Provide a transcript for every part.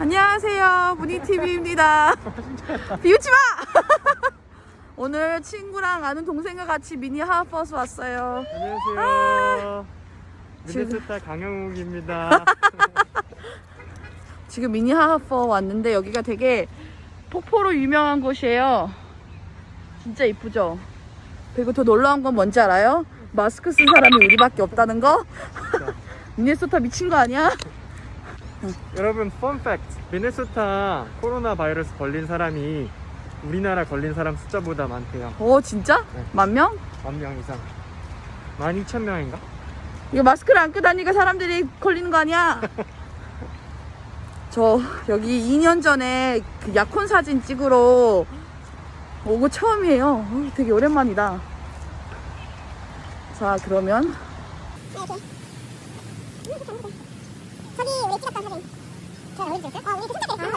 안녕하세요, 문희TV입니다. 비웃지 마! 오늘 친구랑 아는 동생과 같이 미니 하하버스 왔어요. 안녕하세요. 미네소타 강영욱입니다. 지금 미니 하하버 왔는데 여기가 되게 폭포로 유명한 곳이에요. 진짜 이쁘죠? 그리고 더 놀라운 건 뭔지 알아요? 마스크 쓴 사람이 우리밖에 없다는 거? 미네소타 미친 거 아니야? 여러분, 펀 팩트. 미네소타 코로나 바이러스 걸린 사람이 우리나라 걸린 사람 숫자보다 많대요. 오, 진짜? 네. 10,000명? 10,000명 이상. 12,000명인가? 이거 마스크를 안 끄고 다니니까 사람들이 걸리는 거 아니야? 저 여기 2년 전에 그 약혼 사진 찍으러 오고 처음이에요. 되게 오랜만이다. 자, 그러면 저기 우리 찍었던 사진. 제가 어디 찍었어요? 우리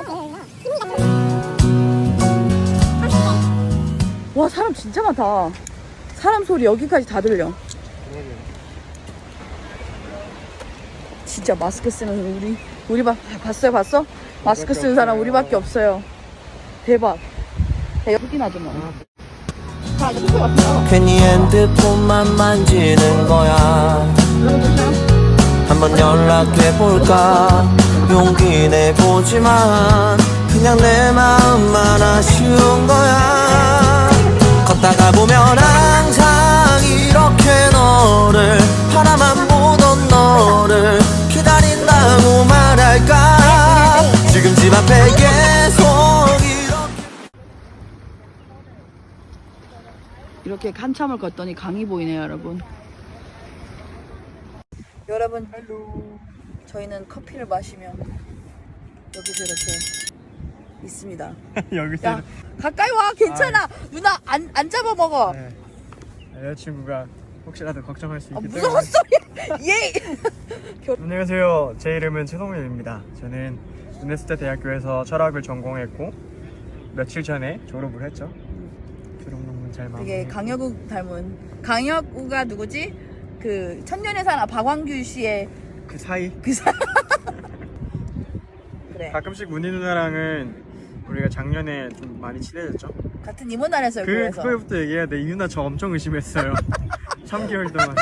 그 손잡이 와, 사람 진짜 많다. 사람 소리 여기까지 다 들려. 진짜 마스크 쓰는 우리 봤어? 마스크 쓰는 사람 우리밖에 없어요. 대박. 야, 여긴 아줌마. 자, 이거 왔어. 괜히 핸드폰만 만지는 거야. 한번 연락해볼까 용기 내보지만 그냥 내 마음만 아쉬운 거야. 걷다가 보면 항상 이렇게 너를 바라만 보던 너를 기다린다고 말할까. 지금 집 앞에 계속 이렇게 한참을 걷더니 강이 보이네요, 여러분. 여러분, 저희는 커피를 마시면 여기서 이렇게 있습니다. 여기서 야, 가까이 와, 괜찮아. 누나 안 잡아 먹어. 네. 여자친구가 혹시라도 걱정할 수 있기 때문에. 무서운 소리. 예. 안녕하세요. 제 이름은 최동현입니다. 저는 미네소타 대학교에서 철학을 전공했고 며칠 전에 졸업을 했죠. 졸업 논문 잘 마무리. 되게 강혁우 닮은. 강혁우가 누구지? 그 천년의 사나 박완규 씨의 그 사이. 그 사람. 그래. 가끔씩 문희 누나랑은 우리가 작년에 좀 많이 친해졌죠. 같은 임원단에서요. 그래서 그거부터 얘기해야 돼. 이 누나 저 엄청 의심했어요. 3개월 동안.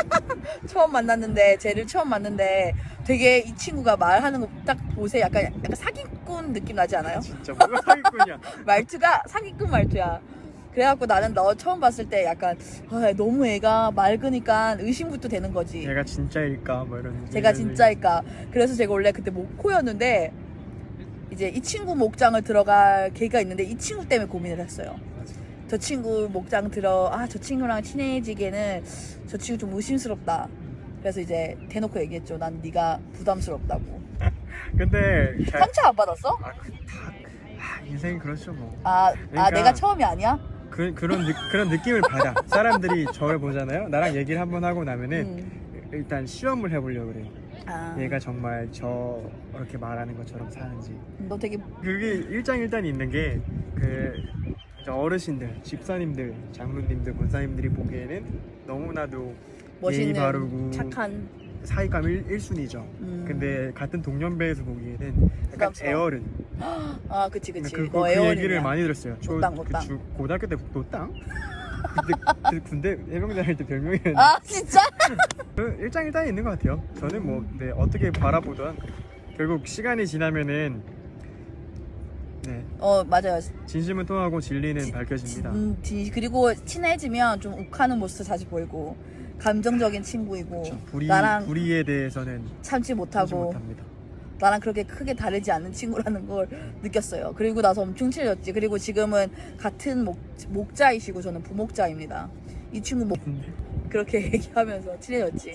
쟤를 처음 만났는데 되게 이 친구가 말하는 거 딱 보세요. 약간 사기꾼 느낌 나지 않아요? 진짜 뭐가 사기꾼이야. 말투가 사기꾼 말투야. 그래갖고 나는 너 처음 봤을 때 약간 너무 애가 맑으니까 의심부터 되는 거지. 얘가 진짜일까 뭐 이런. 제가 진짜일까. 그래서 제가 원래 그때 목코였는데 이제 이 친구 목장을 들어갈 계기가 있는데 이 친구 때문에 고민을 했어요. 저 친구 목장 저 친구랑 친해지기에는 저 친구 좀 의심스럽다. 그래서 이제 대놓고 얘기했죠. 난 네가 부담스럽다고. 근데 상처 안 받았어? 인생이 그렇죠 뭐. 그러니까 내가 처음이 아니야? 그런 느낌을 받아. 사람들이 저를 보잖아요. 나랑 얘기를 한번 하고 나면은 일단 시험을 해보려고 그래요. 얘가 정말 저렇게 말하는 것처럼 사는지. 너 되게 그게 일장일단이 있는 게 어르신들, 집사님들, 장로님들, 권사님들이 보기에는 너무나도 예의 멋있는 바르고 착한. 사익감 1순위죠. 근데 같은 동년배에서 보기에는 약간 부담스러워. 애어른. 그치. 그 애원이냐. 얘기를 많이 들었어요. 노땅. 고등학교 때 노땅? 그때 군대 해병대 할 때 별명이었는데. 진짜? 일장일단이 있는 것 같아요. 저는 뭐 어떻게 바라보던 결국 시간이 지나면은 맞아요. 진심은 통하고 진리는 밝혀집니다. 그리고 친해지면 좀 욱하는 모습도 자주 보이고 감정적인 친구이고 나랑 불의에 대해서는 참지 못하고 못합니다. 나랑 그렇게 크게 다르지 않은 친구라는 걸 느꼈어요. 그리고 나서 엄청 친해졌지. 그리고 지금은 같은 목자이시고 저는 부목자입니다. 이 친구 그렇게 얘기하면서 친해졌지.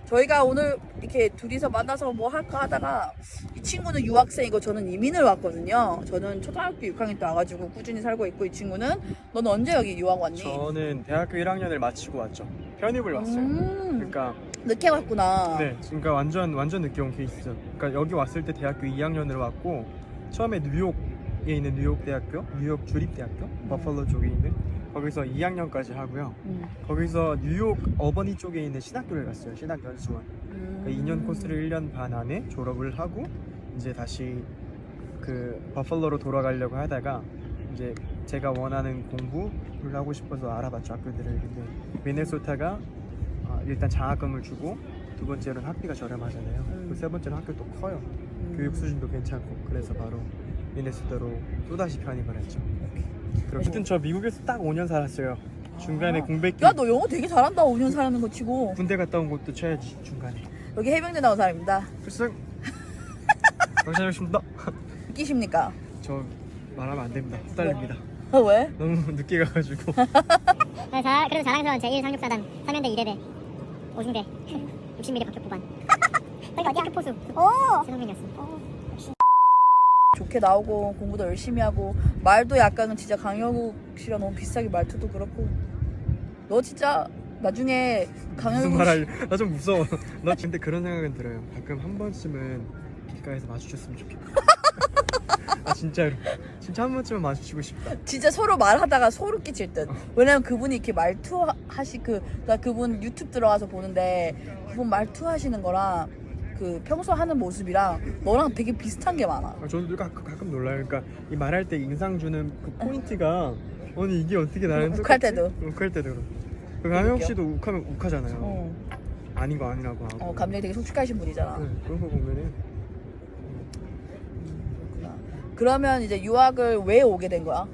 저희가 오늘 이렇게 둘이서 만나서 뭐 할까 하다가 이 친구는 유학생이고 저는 이민을 왔거든요. 저는 초등학교 6학년 때 와가지고 꾸준히 살고 있고 이 친구는 너는 언제 여기 유학 왔니? 저는 대학교 1학년을 마치고 왔죠. 편입을 왔어요. 그러니까 늦게 왔구나. 네, 그러니까 완전 늦게 온 케이스죠. 그러니까 여기 왔을 때 대학교 2학년으로 왔고 처음에 뉴욕에 있는 뉴욕대학교, 뉴욕 주립대학교, 버팔로 쪽에 있는 거기서 2학년까지 하고요. 거기서 뉴욕 어버니 쪽에 있는 신학교를 갔어요. 신학연수원. 그러니까 2년 코스를 1년 반 안에 졸업을 하고 이제 다시 그 버팔로로 돌아가려고 하다가 이제 제가 원하는 공부를 하고 싶어서 알아봤죠, 학교들을. 근데 미네소타가 일단 장학금을 주고, 두 번째로는 학비가 저렴하잖아요. 그리고 세 번째는 학교 또 커요. 교육 수준도 괜찮고. 그래서 바로 미네소타로 또다시 편입을 했죠. 그렇게 저 미국에서 딱 5년 살았어요. 중간에 공백기. 야, 너 영어 되게 잘한다. 5년 살았는 거 치고. 군대 갔다 온 것도 쳐야지 중간에. 여기 해병대 나온 사람입니다. 필승. 감사합니다. 웃기십니까? 저 말하면 안 됩니다. 후달립니다. 왜? 너무 늦게 가가지고. 그래도 자랑스러운 제1상륙사단 3연대 2대대 5중대 60mm 박격 보관. 그러니까 어디야? 포수. 오. 신흥민이었어. 좋게 나오고 공부도 열심히 하고 말도 약간은 진짜 강혁욱 씨랑 너무 비슷하게 말투도 그렇고. 너 진짜 나중에 무슨 강혁욱 말할? 나 좀 무서워. 나 근데 그런 생각은 들어요. 가끔 한 번쯤은 길가에서 마주쳤으면 좋겠다. 아 진짜로. 진짜 한 번쯤은 마주치고 싶다. 진짜 서로 말하다가 소름 끼칠 듯. 왜냐면 그분이 이렇게 말투 하시 나 그분 유튜브 들어가서 보는데 그분 말투 하시는 거랑 그 평소 하는 모습이랑 너랑 되게 비슷한 게 많아. 저도 가끔 놀라요. 그러니까 이 말할 때 인상 주는 그 포인트가 아니 이게 어떻게 나는 욱할 때도. 욱할 때도 그렇고. 강혁 씨도 욱하면 욱하잖아요. 어. 아닌 거 아니라고 하고. 감정이 되게 솔직하신 분이잖아. 네, 그런 거 보면은 그렇구나. 그러면 이제 유학을 왜 오게 된 거야?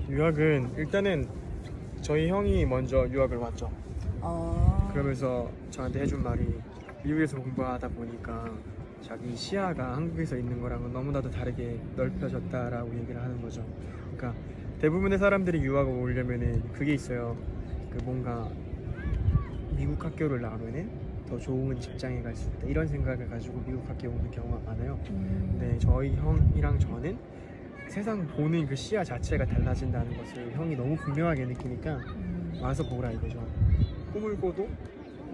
유학은 일단은 저희 형이 먼저 유학을 왔죠. 그러면서 저한테 해준 말이 미국에서 공부하다 보니까 자기 시야가 한국에서 있는 거랑은 너무나도 다르게 넓혀졌다라고 얘기를 하는 거죠. 그러니까 대부분의 사람들이 유학을 오려면은 그게 있어요. 그 뭔가 미국 학교를 나오면은 더 좋은 직장에 갈 수 있다 이런 생각을 가지고 미국 학교에 오는 경우가 많아요. 근데 저희 형이랑 저는 세상 보는 그 시야 자체가 달라진다는 것을 형이 너무 분명하게 느끼니까 와서 보라 이거죠. 꿈을 꿔도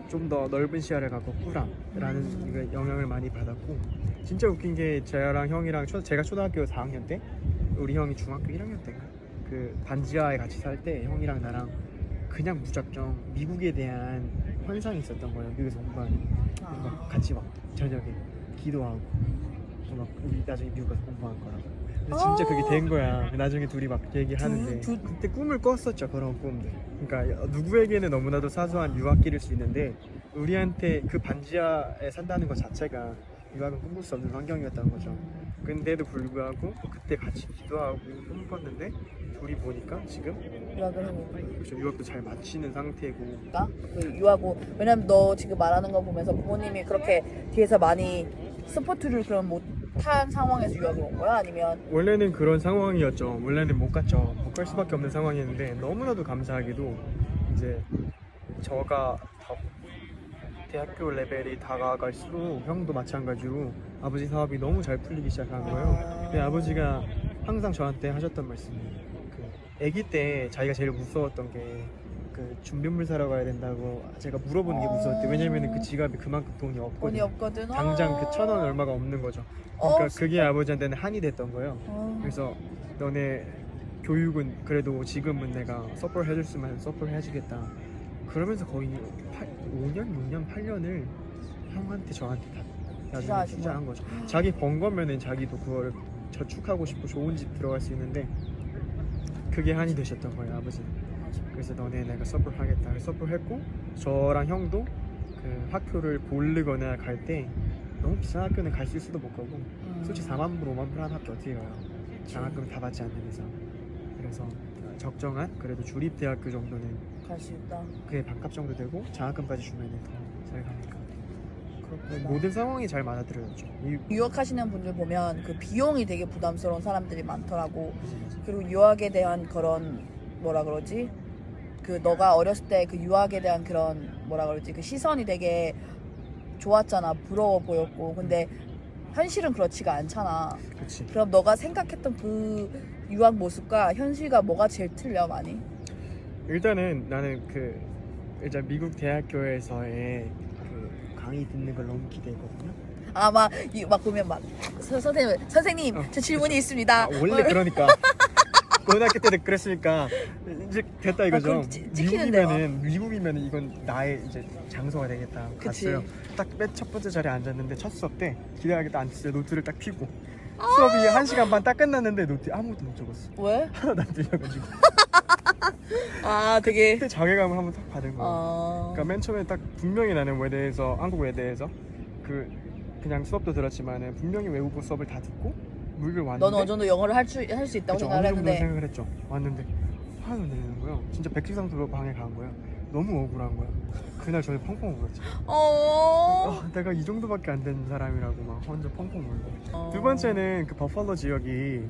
좀 더 넓은 시야를 갖고 꾸라라는 영향을 많이 받았고, 진짜 웃긴 게 저랑 형이랑 제가 초등학교 4학년 때 우리 형이 중학교 1학년 때인가 그 반지하에 같이 살 때 형이랑 나랑 그냥 무작정 미국에 대한 환상이 있었던 거예요. 미국에서 공부하는. 막 같이 막 저녁에 기도하고 막 우리 나중에 미국 가서 공부할 거라고. 근데 진짜 그게 된 거야. 나중에 둘이 막 얘기하는데 그때 꿈을 꿨었죠. 그런 꿈들. 그러니까 누구에게는 너무나도 사소한 유학길일 수 있는데 우리한테 그 반지하에 산다는 것 자체가 유학은 꿈꿀 수 없는 환경이었다는 거죠. 근데도 불구하고 그때 같이 기도하고 꿈을 꿨는데 둘이 보니까 지금 유학을 하고 그렇죠. 유학도 잘 마치는 상태고. 유학고 왜냐면 너 지금 말하는 거 보면서 부모님이 그렇게 뒤에서 많이 서포트를 그럼 못한 상황에서 유학을 온 거야? 아니면 원래는 그런 상황이었죠. 원래는 못 갔죠. 못 갈 수밖에 없는 상황이었는데 너무나도 감사하게도 이제 저가 대학교 레벨이 다가갈수록 형도 마찬가지로 아버지 사업이 너무 잘 풀리기 시작한 거예요. 근데 아버지가 항상 저한테 하셨던 말씀이 그 아기 때 자기가 제일 무서웠던 게 그 준비물 사러 가야 된다고 제가 물어보는 게 무서웠대. 왜냐면 그 지갑에 그만큼 돈이 돈이 없거든. 없거든. 당장 그 1,000원 얼마가 없는 거죠. 그러니까 그게 아버지한테는 한이 됐던 거예요. 그래서 너네 교육은 그래도 지금은 내가 서포트 해줄 수 있으면 서포트 해주겠다. 그러면서 거의 5년, 6년, 8년을 형한테 저한테 다 나중에 투자한 거죠. 자기 번 거면은 자기도 그걸 저축하고 싶고 좋은 집 들어갈 수 있는데 그게 한이 되셨던 거예요, 아버지는. 그래서 너네 내가 서포트 하겠다. 그래서 서포트 했고 저랑 형도 그 학교를 고르거나 갈 때 너무 비싼 학교는 갈 수 있어도 못 가고 솔직히 4만 불, 5만 불 하는 학교 어떻게 가요? 장학금 다 받지 않는 이상. 그래서 적정한 그래도 주립대학교 정도는 갈 수 있다. 그게 반값 정도 되고 장학금까지 주면 더 잘 가니까. 그렇구나. 모든 상황이 잘 맞아들여졌죠. 유학하시는 분들 보면 그 비용이 되게 부담스러운 사람들이 많더라고. 그리고 유학에 대한 그런 뭐라 그러지? 그 너가 어렸을 때 그 유학에 대한 그런 뭐라 그러지? 그 시선이 되게 좋았잖아. 부러워 보였고. 근데 현실은 그렇지가 않잖아. 그치. 그럼 너가 생각했던 그 유학 모습과 현실과 뭐가 제일 틀려 많이? 일단은 나는 그 일단 미국 대학교에서의 그 강의 듣는 걸 너무 기대했거든요. 막 보면 막 선생님 저 질문이 있습니다. 원래 그러니까 고등학교 때도 그랬으니까 이제 됐다 이거죠. 그럼 찍히는데요. 미국이면은 이건 나의 이제 장소가 되겠다. 그치. 갔어요. 딱 맨 첫 번째 자리에 앉았는데 첫 수업 때 기대하게 딱 앉았어요. 노트를 딱 펴고 수업이 1시간 반 딱 끝났는데 노트 아무것도 못 적었어. 왜? 하나도 안 들려가지고 아 되게 그때 자괴감을 한번 딱 받은 거야. 어... 그러니까 맨 처음에 딱 분명히 나는 외대에서 한국 외대에서 그냥 수업도 들었지만은 분명히 외국어 수업을 다 듣고 무기를 왔는데 너는 어느 정도 영어를 할 수 있다고 그쵸, 생각을 어느 정도 했는데 생각을 했죠. 왔는데 하나도 안 들리는 거예요. 진짜 백지상도로 방에 간 거야. 너무 억울한 거야. 그날 저희 펑펑 울었지. 내가 이 정도밖에 안 된 사람이라고 막 혼자 펑펑 울고. 두 번째는 그 버팔로 지역이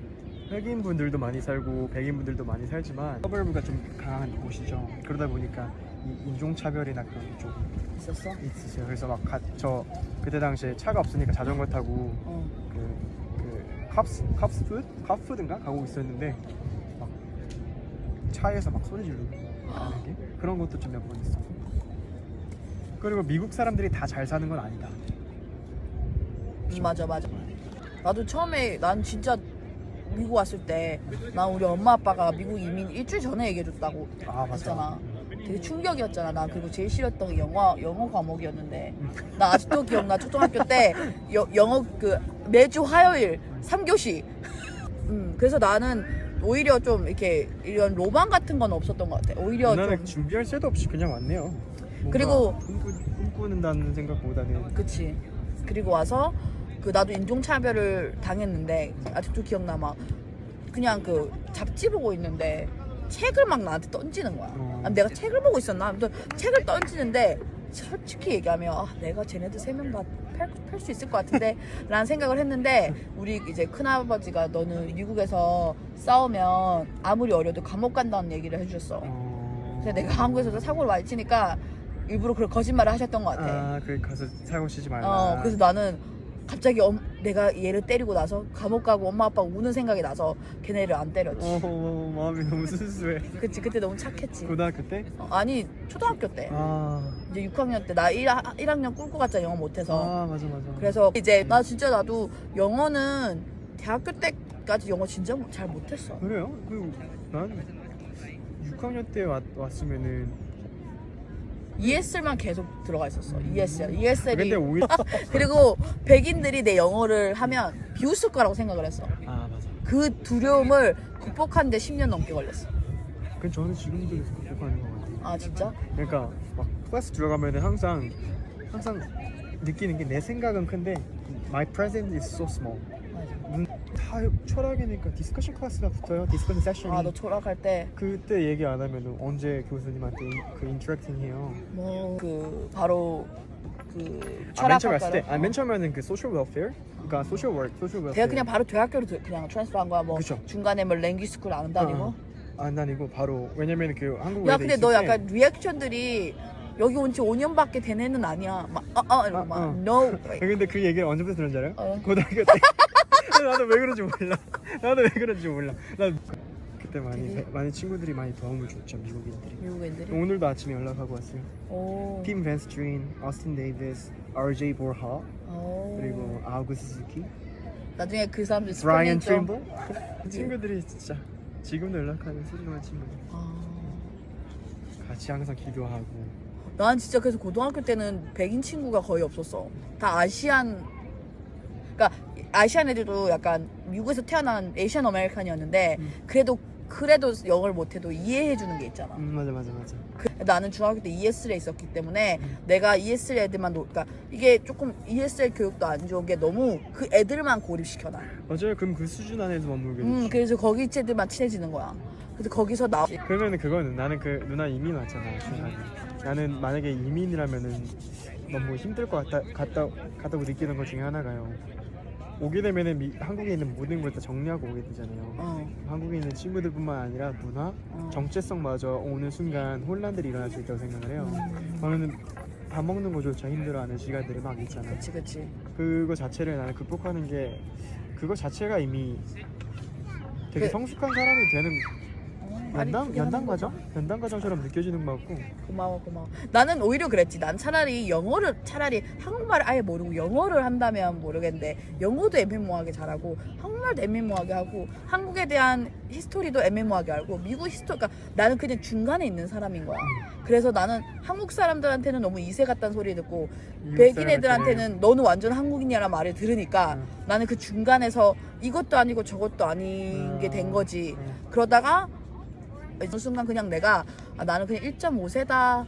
흑인 분들도 많이 살고 백인 분들도 많이 살지만 서버브가 좀 강한 곳이죠. 그러다 보니까 이 인종차별이나 그런 게 좀 있었어? 있으세요. 그래서 막 저 그때 당시에 차가 없으니까 자전거 타고 컵푸드인가 가고 있었는데 막 차에서 막 소리 지르고 하는 게 그런 것도 좀 몇 번 있었고. 그리고 미국 사람들이 다 잘 사는 건 아니다. 맞아. 나도 처음에 난 진짜 미국 왔을 때 난 우리 엄마 아빠가 미국 이민 일주일 전에 얘기해줬다고 아 맞아. 했잖아. 되게 충격이었잖아. 나 그리고 제일 싫었던 게 영어 과목이었는데 나 아직도 기억나. 초등학교 때 영어 그 매주 화요일 3교시. 그래서 나는 오히려 좀 이렇게 이런 로망 같은 건 없었던 것 같아. 오히려 나는 좀 준비할 새도 없이 그냥 왔네요. 그리고 꿈꾸는다는 생각보다는 그치. 그리고 와서 그 나도 인종차별을 당했는데 아직도 기억나. 막 그냥 그 잡지 보고 있는데 책을 막 나한테 던지는 거야. 내가 책을 보고 있었나? 아무튼 책을 던지는데 솔직히 얘기하면 내가 쟤네들 3명 다 팔 수 있을 것 같은데 라는 생각을 했는데 우리 이제 큰아버지가 너는 미국에서 싸우면 아무리 어려도 감옥 간다는 얘기를 해주셨어. 그래서 내가 한국에서도 사고를 많이 치니까 일부러 그런 거짓말을 하셨던 것 같아. 그 가서 사고 치지 말라. 그래서 나는 갑자기 내가 얘를 때리고 나서 감옥 가고 엄마 아빠가 우는 생각이 나서 걔네를 안 때렸지. 마음이 너무 순수해. 그치. 그때 너무 착했지. 고등학교 때? 아니 초등학교 때 이제 6학년 때 나 1학년 꿀고 갔잖아. 영어 못해서. 맞아. 그래서 이제 나 진짜 나도 영어는 대학교 때까지 영어 진짜 잘 못했어. 그래요? 난 6학년 때 왔으면은 ESL만 계속 들어가 있었어. ESL이 근데 오히려 그리고 백인들이 내 영어를 하면 비웃을 거라고 생각을 했어. 맞아. 그 두려움을 극복하는데 10년 넘게 걸렸어. 그 저는 지금도 극복하는 것 같아요. 아 진짜? 그러니까 막 클래스 들어가면은 항상 느끼는 게 내 생각은 큰데 my presence is so small. 맞아. 다 철학이니까 디스커션 클래스가 붙어요. 디스커션 세션이. 너 졸업할 때 그때 얘기 안 하면은 언제 교수님한테 그 인터랙팅 해요. 뭐 바로 맨 철학 처음에 왔을 때, 학과로? 맨 처음에는 그 소셜 웰페어, 그러니까 소셜 웰페어. 내가 그냥 바로 대학교로 그냥 트랜스퍼한 거야. 뭐 그쵸. 중간에 뭐 랭귀지 스쿨 안 다니고. 안 다니고 바로 왜냐면 그 한국 야 외대 근데 있을 너 때 약간 리액션들이 여기 온 지 5년밖에 된 애는 아니야. 막 이러고 막 no. 근데 그 얘기를 언제부터 들은 줄 알아요? 어. 고등학교 때. 나도 왜 그런지 몰라. 나 그때 많이 친구들이 많이 도움을 줬죠. 미국인들이. 오늘도 아침에 연락하고 왔어요. 오. 팀 벤스트린, 오스틴 데이비스, RJ 보하, 오. 그리고 아우구스트 스즈키, 나중에 그 사람들 브라이언 스펠링 좀. 트림블. 친구들이 진짜 지금도 연락하는 소중한 친구들. 같이 항상 기도하고. 난 진짜 그래서 고등학교 때는 백인 친구가 거의 없었어. 다 아시안. 그러니까 아시안 애들도 약간 미국에서 태어난 에이시안 아메리칸이었는데 그래도 영어를 못해도 이해해 주는 게 있잖아. 맞아. 나는 중학교 때 ESL에 있었기 때문에 내가 ESL 애들만 그러니까 이게 조금 ESL 교육도 안 좋은 게 너무 그 애들만 고립시켜놔. 맞아요. 그럼 그 수준 안에서 머물게 되죠. 그래서 거기 애들만 친해지는 거야. 그래서 거기서 그러면은 그거는 나는 그 누나 이민 왔잖아. 나는 만약에 이민이라면은 너무 힘들 것 같다고 느끼는 것 중에 하나가요. 오게 되면은 한국에 있는 모든 걸 다 정리하고 오게 되잖아요. 한국에 있는 친구들뿐만 아니라 문화, 정체성마저 오는 순간 혼란들이 일어날 수 있다고 생각을 해요. 그러면은 밥 먹는 거조차 힘들어하는 시간들이 막 있잖아. 그치. 그거 자체를 나는 극복하는 게 그거 자체가 이미 되게 성숙한 사람이 되는 연단 과정? 연단 과정처럼 느껴지는 것 같고. 고마워. 나는 오히려 그랬지. 난 차라리 한국말을 아예 모르고 영어를 한다면 모르겠는데 영어도 애매모호하게 잘하고 한국말도 애매모호하게 하고 한국에 대한 히스토리도 애매모호하게 알고 미국 히스토리 그러니까 나는 그냥 중간에 있는 사람인 거야. 그래서 나는 한국 사람들한테는 너무 이세 같다는 소리 듣고 백인 애들한테는 너는 완전 한국인이라는 말을 들으니까 나는 그 중간에서 이것도 아니고 저것도 아닌 게 된 거지. 그러다가 어느 순간 그냥 내가 나는 그냥 1.5세다.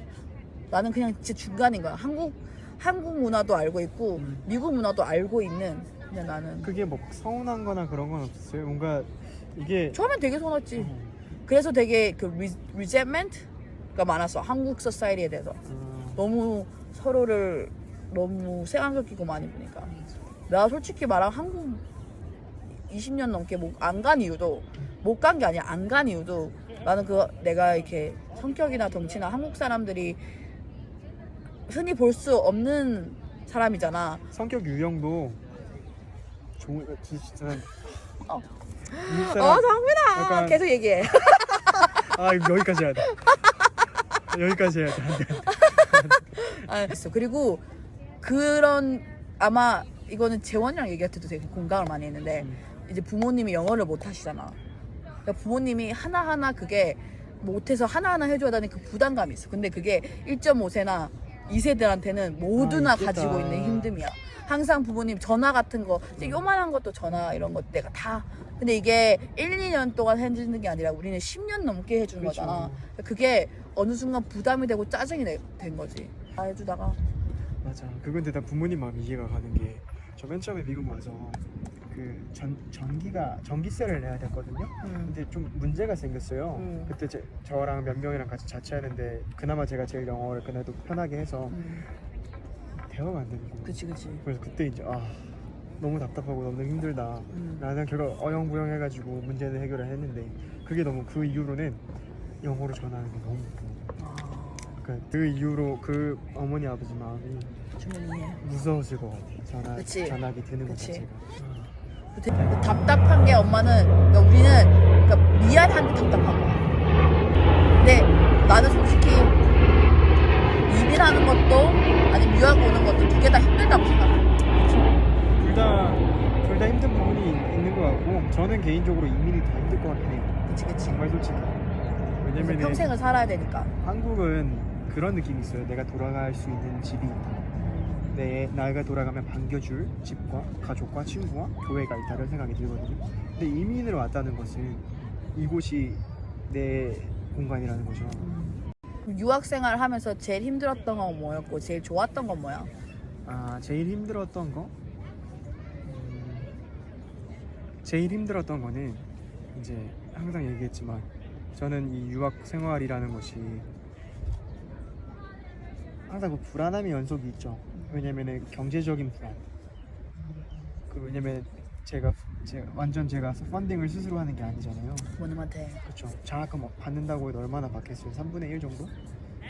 나는 그냥 진짜 중간인 거야. 한국 문화도 알고 있고 미국 문화도 알고 있는 그냥 나는. 그게 뭐 서운한 거나 그런 건 없었어요? 뭔가 이게 처음엔 되게 서운했지. 그래서 되게 그 resentment가 많았어. 한국 소사이티에 대해서. 너무 서로를 너무 쎄안겨 끼고 많이 보니까. 내가 솔직히 말하면 한국 20년 넘게 안 간 이유도 못 간 게 아니야. 안 간 이유도 나는 내가 이렇게 성격이나 덩치나 한국 사람들이 흔히 볼 수 없는 사람이잖아. 성격 유형도 진짜 상민아 약간- 계속 얘기해. 여기까지 해야 돼. 여기까지 해야 돼. 알겠어. 그리고 그런 아마 이거는 재원이랑 얘기할 때도 되게 공감을 많이 했는데 이제 부모님이 영어를 못 하시잖아. 그러니까 부모님이 하나하나 그게 못해서 하나하나 해줘야 되는 그 부담감이 있어. 근데 그게 1.5세나 2세들한테는 모두나 있겠다. 가지고 있는 힘듦이야. 항상 부모님 전화 같은 거 이제 요만한 것도 전화 이런 것 내가 다 근데 이게 1, 2년 동안 해주는 게 아니라 우리는 10년 넘게 해주는 그렇죠. 거잖아. 그게 어느 순간 부담이 되고 짜증이 된 거지. 다 해주다가 맞아. 그건데 나 부모님 마음이 이해가 가는 게 저 맨 처음에 미국 와서 그 전기세를 내야 됐거든요. 근데 좀 문제가 생겼어요. 그때 저랑 몇 명이랑 같이 자취하는데 그나마 제가 제일 영어를 그래도 편하게 해서 대화가 안 되는 거예요. 그치. 그래서 그때 이제 너무 답답하고 너무 힘들다. 나는 결국 어영부영 해가지고 문제는 해결을 했는데 그게 너무 그 이후로는 영어로 전화하는 게 너무 무서워. 그러니까 그 이후로 그 어머니 아버지 마음이 주문이해. 무서웠을 것 같아. 그치. 전화기 드는 것 그치. 자체가. 답답한 게 엄마는 그러니까 우리는 그러니까 미안한데 답답한 거야. 근데 나는 솔직히 이민하는 것도 아니면 유학 오는 것도 두 개 다 힘들다고 생각해. 둘 다 힘든 부분이 있는 것 같고 저는 개인적으로 이민이 더 힘들 것 같긴 해요. 그치. 정말 솔직히. 왜냐면 평생을 살아야 되니까. 한국은 그런 느낌이 있어요. 내가 돌아갈 수 있는 집이 있다. 나이가 돌아가면 반겨줄 집과 가족과 친구와 교회가 있다는 생각이 들거든요. 근데 이민을 왔다는 것은 이곳이 내 공간이라는 거죠. 유학 생활 하면서 제일 힘들었던 건 뭐였고 제일 좋았던 건 뭐야? 제일 힘들었던 거? 제일 힘들었던 거는 이제 항상 얘기했지만 저는 이 유학 생활이라는 것이 항상 그 불안함의 연속이 있죠. 왜냐면은 경제적인 불안. 왜냐면 제가 펀딩을 스스로 하는 게 아니잖아요. 부모님한테. 그렇죠. 장학금 받는다고 해도 얼마나 받겠어요? 3분의 1 정도?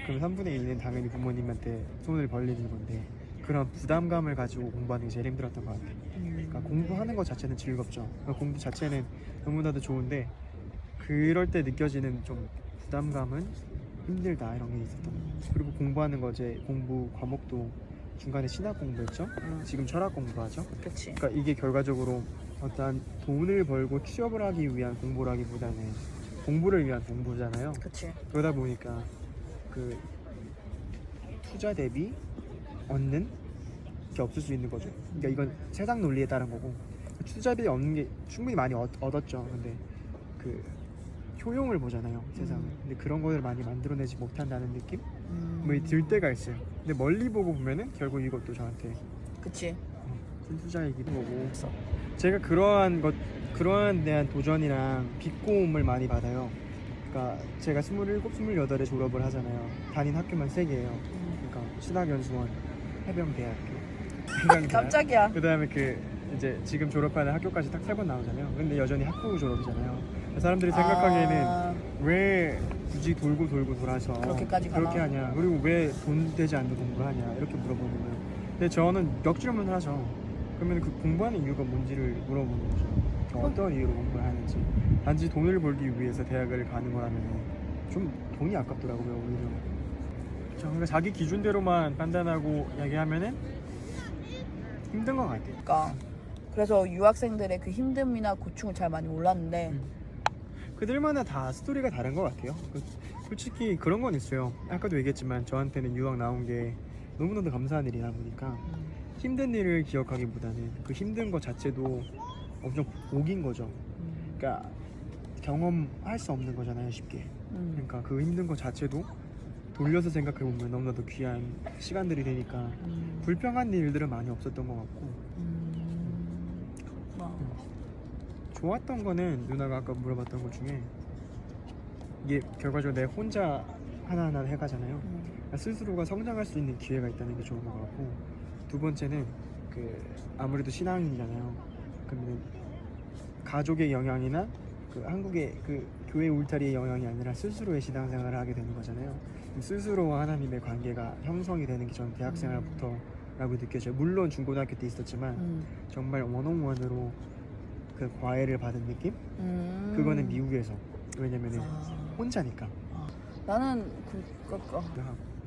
그럼 3분의 1은 당연히 부모님한테 손을 벌리는 건데 그런 부담감을 가지고 공부하는 게 제일 힘들었던 것 같아요. 그러니까 공부하는 것 자체는 즐겁죠. 그러니까 공부 자체는 너무나도 좋은데 그럴 때 느껴지는 좀 부담감은 힘들다 이런 게 있었던 것 같아요. 그리고 공부하는 거 공부 과목도 중간에 신학 공부했죠. 지금 철학 공부하죠. 그치. 그러니까 이게 결과적으로 어떤 돈을 벌고 취업을 하기 위한 공부라기보다는 공부를 위한 공부잖아요. 그치. 그러다 보니까 그 투자 대비 얻는 게 없을 수 있는 거죠. 그러니까 이건 세상 논리에 따른 거고 투자 대비 얻는 게 충분히 많이 얻었죠. 근데 그 효용을 보잖아요, 세상을. 근데 그런 거를 많이 만들어내지 못한다는 느낌? 뭐 들 때가 있어요. 근데 멀리 보고 보면은 결국 이것도 저한테 그치. 큰 투자이기도 하고 제가 그러한 대한 도전이랑 비꼬음을 많이 받아요. 그러니까 제가 27, 28에 졸업을 하잖아요. 다닌 학교만 3개예요. 그러니까 신학연수원, 해병대학교. 깜짝이야. 그 다음에 이제 지금 졸업하는 학교까지 딱 3번 나오잖아요. 근데 여전히 학부 졸업이잖아요. 사람들이 생각하기에는 왜 굳이 돌고 돌아서 그렇게까지 가나? 그렇게 하냐, 그리고 왜 돈 되지 않는 공부를 하냐 이렇게 물어보면 근데 저는 역질문을 하죠. 그러면 그 공부하는 이유가 뭔지를 물어보는 거죠. 뭐 어떤 이유로 공부를 하는지. 단지 돈을 벌기 위해서 대학을 가는 거라면 좀 돈이 아깝더라고요 오히려. 그러니까 자기 기준대로만 판단하고 이야기하면은 힘든 것 같아요. 그러니까 그래서 유학생들의 그 힘듦이나 고충을 잘 많이 몰랐는데 그들마다 다 스토리가 다른 것 같아요. 솔직히 그런 건 있어요. 아까도 얘기했지만 저한테는 유학 나온 게 너무나도 감사한 일이다 보니까 힘든 일을 기억하기보다는 그 힘든 것 자체도 엄청 복인 거죠. 그러니까 경험할 수 없는 거잖아요, 쉽게. 그러니까 그 힘든 것 자체도 돌려서 생각해 보면 너무나도 귀한 시간들이 되니까 불평한 일들은 많이 없었던 것 같고. 좋았던 거는 누나가 아까 물어봤던 것 중에 이게 결과적으로 내 혼자 하나하나 해가잖아요. 그러니까 스스로가 성장할 수 있는 기회가 있다는 게 좋은 것 같고, 두 번째는 그 아무래도 신앙인이잖아요. 그러면 가족의 영향이나 그 한국의 그 교회 울타리의 영향이 아니라 스스로의 신앙생활을 하게 되는 거잖아요. 스스로와 하나님의 관계가 형성이 되는 게 저는 대학생활부터라고 느껴져요. 물론 중고등학교 때 있었지만 정말 원온원으로 그 과외를 받은 느낌? 그거는 미국에서. 왜냐면은 혼자니까. 나는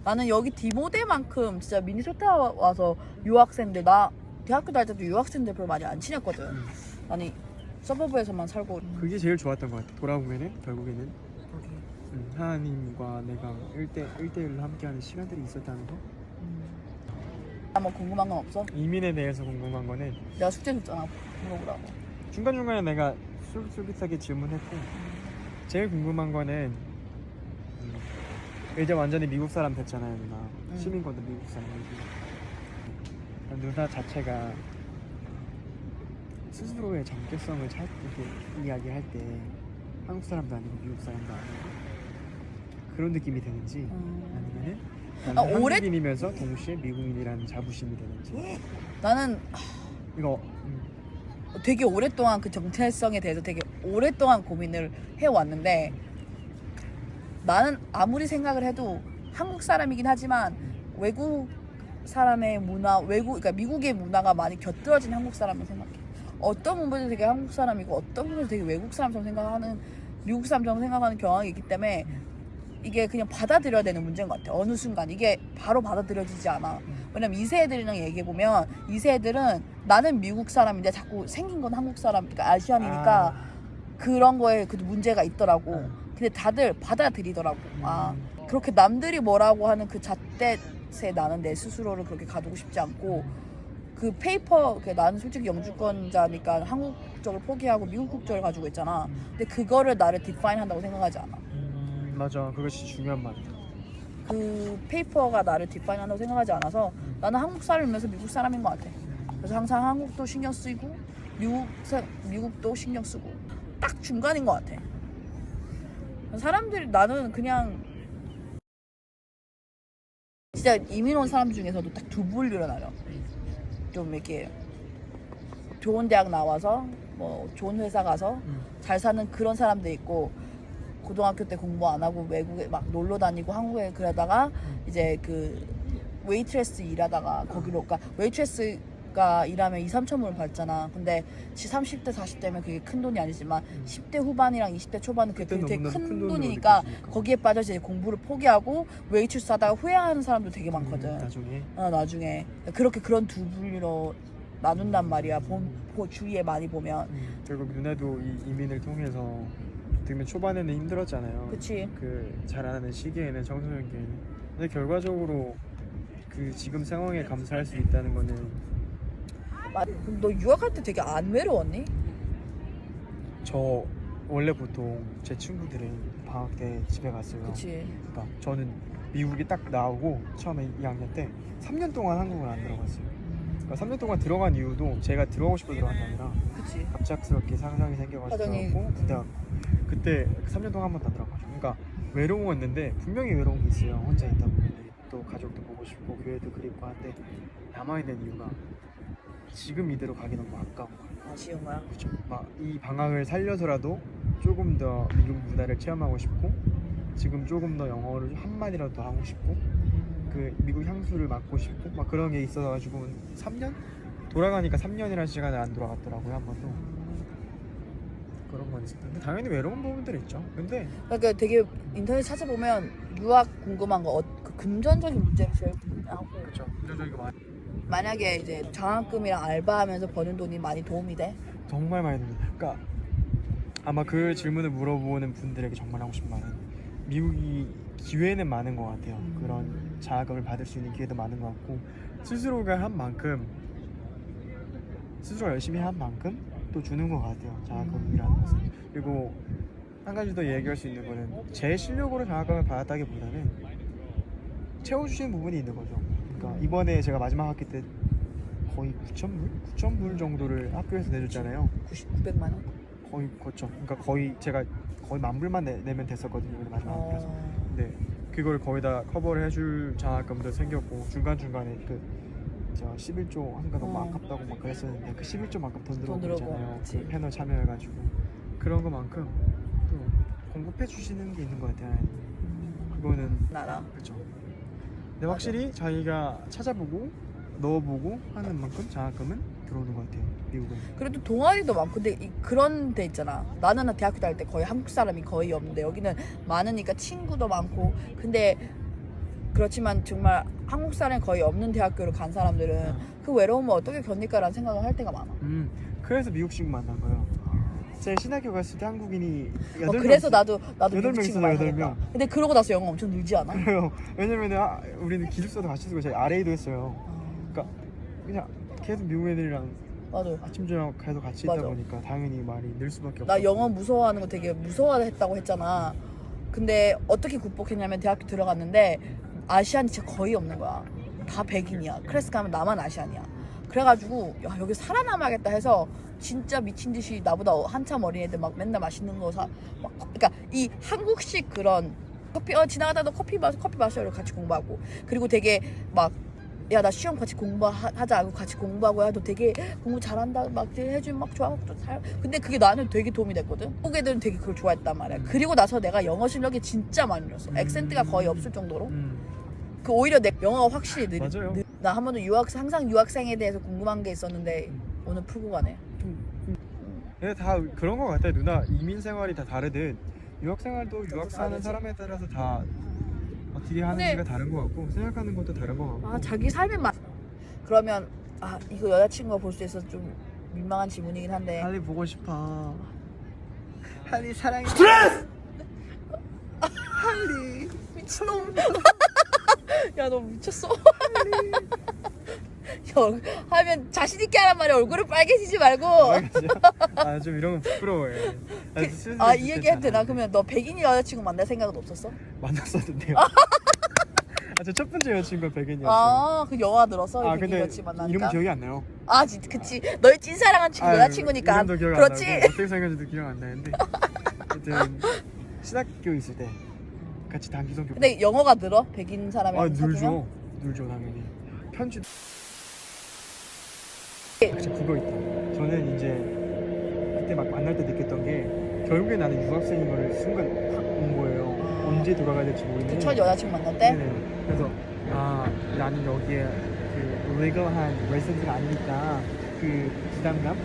나는 여기 디모데만큼 진짜 미니소타 와서 유학생들, 나 대학교 다닐 때도 유학생들 별로 많이 안 친했거든. 아니 서버브에서만 살고. 그게 제일 좋았던 것 같아. 돌아보면은 결국에는 하나님과 내가 1대1로 함께하는 시간들이 있었다는 거. 뭐 궁금한 건 없어? 이민에 대해서 궁금한 거는 내가 숙제 줬잖아, 물어보라고. 중간중간에 내가 솔깃솔깃하게 질문했고, 제일 궁금한 거는 이제 완전히 미국 사람 됐잖아요 누나. 시민권도 미국 사람이지. 누나 자체가 스스로의 정체성을 이렇게 이야기할 때 한국 사람도 아니고 미국 사람도 아니고 그런 느낌이 드는지, 아니면은 나는 한국인이면서 동시에 미국인이라는 자부심이 드는지. 나는 이거 되게 오랫동안 그 정체성에 대해서 되게 오랫동안 고민을 해왔는데, 나는 아무리 생각을 해도 한국 사람이긴 하지만 외국 사람의 문화, 그러니까 미국의 문화가 많이 곁들어진 한국 사람을 생각해. 어떤 부분에서 되게 한국 사람이고 어떤 부분에서 되게 외국 사람처럼 생각하는, 미국 사람처럼 생각하는 경향이 있기 때문에 이게 그냥 받아들여야 되는 문제인 것 같아. 어느 순간 이게 바로 받아들여지지 않아. 왜냐면 2세 애들이랑 얘기해보면 2세 애들은 나는 미국 사람인데 자꾸 생긴 건 한국 사람, 그러니까 아시안이니까 그런 거에 그 문제가 있더라고. 근데 다들 받아들이더라고. 그렇게 남들이 뭐라고 하는 그 잣대에 나는 내 스스로를 그렇게 가두고 싶지 않고, 그 페이퍼, 나는 솔직히 영주권자니까 한국 국적을 포기하고 미국 국적을 가지고 있잖아. 근데 그거를 나를 디파인 한다고 생각하지 않아. 맞아, 그것이 중요한 말이야. 그 페이퍼가 나를 디파인 한다고 생각하지 않아서 나는 한국 사람이면서 미국 사람인 것 같아. 그래서 항상 한국도 신경 쓰이고 미국도 신경 쓰고 딱 중간인 것 같아. 사람들이, 나는 그냥 진짜 이민 온 사람 중에서도 딱 두 분류로 나눠. 좀 이렇게 좋은 대학 나와서 뭐 좋은 회사 가서 잘 사는 그런 사람도 있고, 고등학교 때 공부 안 하고 외국에 막 놀러 다니고 한국에 그러다가 이제 그 웨이트레스 일하다가 거기로, 그러니까 웨이트레스가 일하면 2-3천 불을 받잖아. 근데 30대 40대면 그게 큰 돈이 아니지만 10대 후반이랑 20대 초반은 그게 되게 큰 돈이니까 거기에 빠져서 이제 공부를 포기하고 웨이트레스 하다가 후회하는 사람도 되게 많거든. 나중에 그렇게 그런 두 분류로 나눈단 말이야. 주위에 많이 보면. 결국 누나도 이 이민을 통해서 어떻게 초반에는 힘들었잖아요. 그치. 그 자라는 시기에는, 청소년기에는. 근데 결과적으로 그 지금 상황에 감사할 수 있다는 거는. 너 유학할 때 되게 안 외로웠니? 저 원래 보통 제 친구들은 방학 때 집에 갔어요. 그치. 그러니까 저는 미국에 딱 나오고 처음에 2학년 때 3년 동안 한국을 안 들어갔어요. 그러니까 3년 동안 들어간 이유도 제가 들어가고 싶어 들어간 게 아니라 그치. 갑작스럽게 상상이 생겨가지고 들어갔고, 군대 갔고, 그때 3년 동안 한 번도 안 들어가죠. 그러니까 외로웠는데 분명히 외로운 게 있어요. 혼자 있다 보면 또 가족도 보고 싶고 교회도 그립고 한데 남아있는 이유가 지금 이대로 가기 너무 아까운 거야. 아쉬운 거야? 그렇죠. 막 이 방학을 살려서라도 조금 더 미국 문화를 체험하고 싶고, 지금 조금 더 영어를 한마디라도 더 하고 싶고, 그 미국 향수를 맡고 싶고, 막 그런 게 있어가지고 3년? 돌아가니까 3년이라는 시간을 안 돌아갔더라고요, 한 번도. 그런 건 있었는데 근데 당연히 외로운 부분들이 있죠. 근데 그러니까 되게 인터넷 찾아보면 유학 궁금한 거 그 금전적인 문제를 제일 궁금해하고 그렇죠. 긍정적인 거 많이 만약에 이제 장학금이랑 알바하면서 버는 돈이 많이 도움이 돼? 정말 많이 듭니다. 그러니까 아마 그 질문을 물어보는 분들에게 정말 하고 싶은 말은 미국이 기회는 많은 것 같아요. 그런 장학금을 받을 수 있는 기회도 많은 것 같고 스스로가 한 만큼 스스로 열심히 한 만큼 또 주는 것 같아요. 장학금이라는 것은. 그리고 한 가지 더 얘기할 수 있는 거는 제 실력으로 장학금을 받았다기보다는 채워주시는 부분이 있는 거죠. 그러니까 이번에 제가 마지막 학기 때 거의 9,000불 정도를 학교에서 내줬잖아요. 900만 원? 거의 그렇죠. 그러니까 거의 제가 거의 10,000불만 내면 됐었거든요. 우리 마지막 학교에서. 근데 그걸 거의 다 커버를 해줄 장학금도 생겼고 중간중간에 그 제가 11조 한가 너무 아깝다고 막 그랬었는데 그 11조만큼 돈 들어오고 있잖아요. 그치. 그 패널 참여해가지고 그런 것만큼 또 공급해 주시는 게 있는 것 같아요. 그거는 나라. 그렇죠. 근데 확실히 자기가 찾아보고 넣어보고 하는 만큼 장학금은 들어오는 것 같아요. 미국은. 그래도 동아리도 많고 근데 그런 데 있잖아. 나는 대학교 다닐 때 거의 한국 사람이 거의 없는데 여기는 많으니까 친구도 많고 근데 그렇지만 정말 한국 사람이 거의 없는 대학교를 간 사람들은 그 외로움을 어떻게 견딜까라는 생각을 할 때가 많아. 그래서 미국 친구 만난 거예요. 제 신학교 갔을 때 한국인이 8명 그래서 나도 여덟 미국 명 친구 있어요, 많이 여덟 사귀었다. 명. 근데 그러고 나서 영어 엄청 늘지 않아? 그래요. 왜냐면은 우리는 기숙사도 같이 쓰고 저희 RA도 했어요. 그러니까 그냥 계속 미국 애들이랑 맞아. 아침 저녁 계속 같이 맞아. 있다 보니까 당연히 말이 늘 수밖에 없어. 나 영어 무서워하는 거 되게 무서워했다고 했잖아. 근데 어떻게 극복했냐면 대학교 들어갔는데 아시안이 진짜 거의 없는 거야. 다 백인이야. 클래스 가면 나만 아시안이야. 그래가지고 야, 여기 살아남아야겠다 해서 진짜 미친 듯이 나보다 한참 어린 애들 막 맨날 맛있는 거 사. 막 그러니까 이 한국식 그런 커피 지나가다 너 커피 마셔 이러고 같이 공부하고 그리고 되게 막 야 나 시험 같이 공부하자 하고 같이 공부하고 야 너 되게 공부 잘한다 막 해주면 막 좋아하고 또 잘 근데 그게 나는 되게 도움이 됐거든. 한국 애들은 되게 그걸 좋아했단 말이야. 그리고 나서 내가 영어 실력이 진짜 많이 늘었어. 액센트가 거의 없을 정도로 그 오히려 내 영어가 확실히 맞아요. 나 한 번도 항상 유학생에 대해서 궁금한 게 있었는데 오늘 풀고 가네. 근데 다 그런 것 같아요. 누나 이민 생활이 다 다르듯 유학 생활도 유학 사는 사람에 따라서 다 어떻게 하는지가 다른 것 같고 생각하는 것도 다른 것 같고. 아 자기 삶에 맞. 그러면 아 이거 여자친구가 볼 수 있어서 좀 민망한 질문이긴 한데. 할리 보고 싶어. 할리 사랑해. 할리 미친놈. 야 너 미쳤어. 형 하면 자신 있게 하란 말이야. 얼굴을 빨개지지 말고. 아 좀 이런 건 부끄러워해. 이 얘기 해도 되나? 그러면 너 백인 여자친구 만날 생각은 없었어? 만났었는데요. 저 첫 번째 여자친구가 백인이었어요. 아그 영화 들었어? 백인 근데 여자친구 만나니까? 이름 기억이 안 나요. 그치 너의 찐사랑한 친구 여자친구니까. 이름도 기억 그렇지. 안 나고 어떻게 생겼는지도 기억 안 나는데 하여튼 신학교 있을 때 같이 단기성교. 근데 영어가 늘어? 백인 사람이랑 사귀면? 늘죠 당연히. 편지. 진짜 그거 있다. 저는 이제 그때 막 만날 때 느꼈던 게 결국에 나는 유학생인 걸 순간 확 온 거예요. 언제 돌아가야 될지 모르는. 그 첫 여자친구 만날 때? 네네. 그래서 나는 여기에 그 레거한 레지던트가 아니니까 그 부담감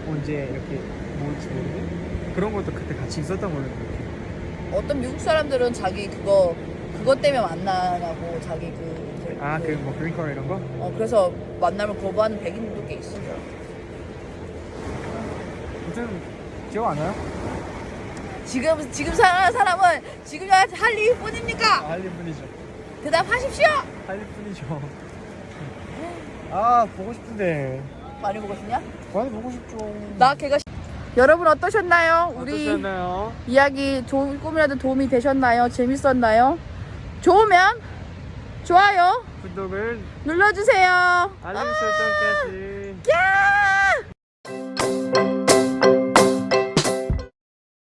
언제 이렇게 모을지 모르는 그런 것도 그때 같이 있었던 걸로 기억해요. 어떤 미국 사람들은 자기 그것 때문에 만나냐고 자기 그 뭐 그린카드 이런 거? 그래서 만나면 거부하는 백인들도 꽤 있어. 아무튼 기억 안 나요? 지금 사랑하는 사람은 지금 할리뿐입니까? 할리뿐이죠. 대답하십시오. 할리뿐이죠. 보고 싶은데 많이 보고 싶냐? 많이 보고 싶죠. 나 걔가 여러분 어떠셨나요? 우리 어떠셨나요? 이야기 조금이라도 도움이 되셨나요? 재밌었나요? 좋으면 좋아요 구독을 눌러주세요. 알림 설정까지.